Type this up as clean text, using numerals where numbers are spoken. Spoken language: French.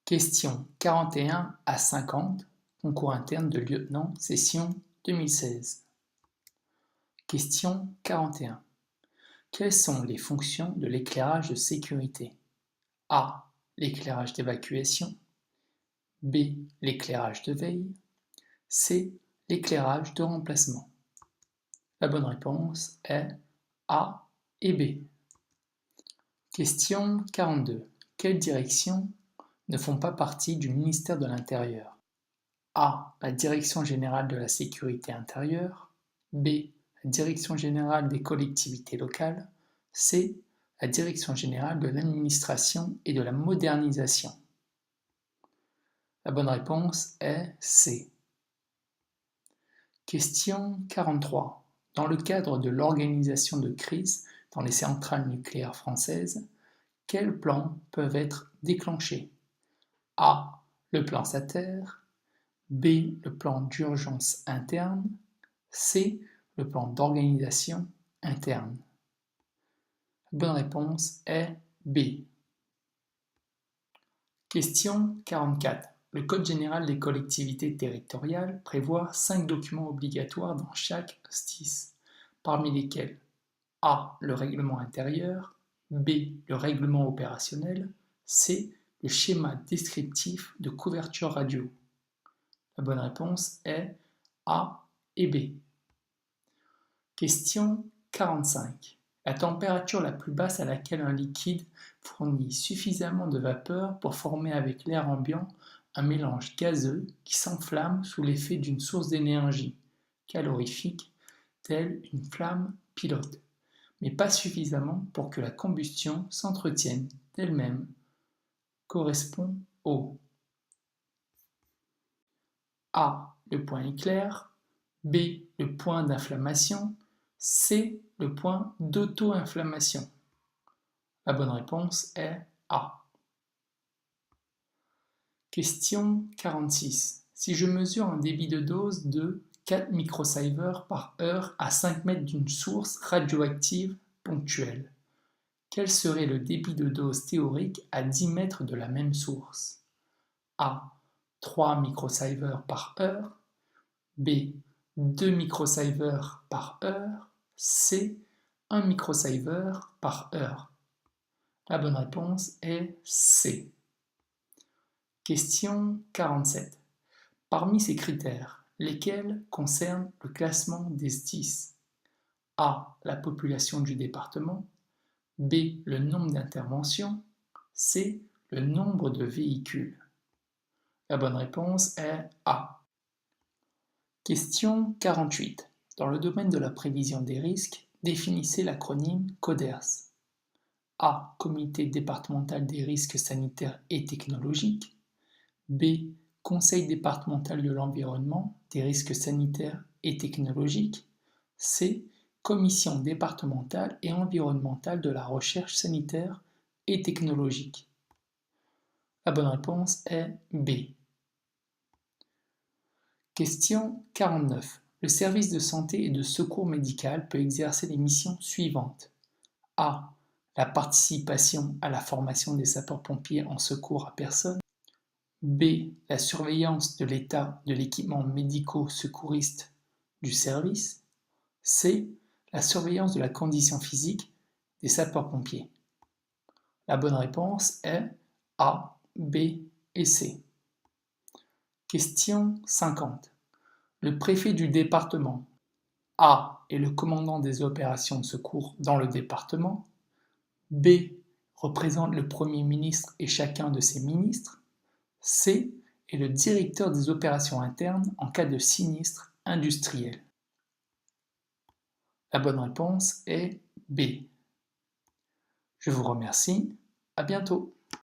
Questions 41 à 50, concours interne de lieutenant, session 2016. Question 41. Quelles sont les fonctions de l'éclairage de sécurité? A. L'éclairage d'évacuation. B. L'éclairage de veille. C. L'éclairage de remplacement. La bonne réponse est A et B. Question 42. Quelles directions ne font pas partie du ministère de l'Intérieur? A. La Direction générale de la sécurité intérieure. B. La Direction générale des collectivités locales. C. La Direction générale de l'administration et de la modernisation. La bonne réponse est C. Question 43. Dans le cadre de l'organisation de crise dans les centrales nucléaires françaises, quels plans peuvent être déclenchés? A. Le plan SATER. B. Le plan d'urgence interne. C. Le plan d'organisation interne. La bonne réponse est B. Question 44. Le Code général des collectivités territoriales prévoit 5 documents obligatoires dans chaque SDIS, parmi lesquels A. Le règlement intérieur. B. Le règlement opérationnel. C. Le schéma descriptif de couverture radio. La bonne réponse est A et B. Question 45. La température la plus basse à laquelle un liquide fournit suffisamment de vapeur pour former avec l'air ambiant un mélange gazeux qui s'enflamme sous l'effet d'une source d'énergie calorifique telle une flamme pilote, mais pas suffisamment pour que la combustion s'entretienne d'elle-même, correspond au A. Le point éclair. B. Le point d'inflammation. C. Le point d'auto-inflammation. La bonne réponse est A. Question 46. Si je mesure un débit de dose de 4 microsieverts par heure à 5 mètres d'une source radioactive ponctuelle, quel serait le débit de dose théorique à 10 mètres de la même source? A. 3 microsieverts par heure. B. 2 microsieverts par heure. C. 1 microsievert par heure. La bonne réponse est C. Question 47. Parmi ces critères, lesquels concernent le classement des SDIS? A. La population du département. B. Le nombre d'interventions. C. Le nombre de véhicules. La bonne réponse est A. Question 48. Dans le domaine de la prévision des risques, définissez l'acronyme CODERS. A. Comité départemental des risques sanitaires et technologiques. B. Conseil départemental de l'environnement, des risques sanitaires et technologiques. C. Commission départementale et environnementale de la recherche sanitaire et technologique. La bonne réponse est B. Question 49. Le service de santé et de secours médical peut exercer les missions suivantes. A. La participation à la formation des sapeurs-pompiers en secours à personne. B. La surveillance de l'état de l'équipement médico-secouriste du service. C. La surveillance de la condition physique des sapeurs-pompiers. La bonne réponse est A, B et C. Question 50. Le préfet du département A est le commandant des opérations de secours dans le département. B représente le Premier ministre et chacun de ses ministres. C est le directeur des opérations internes en cas de sinistre industriel. La bonne réponse est B. Je vous remercie, à bientôt.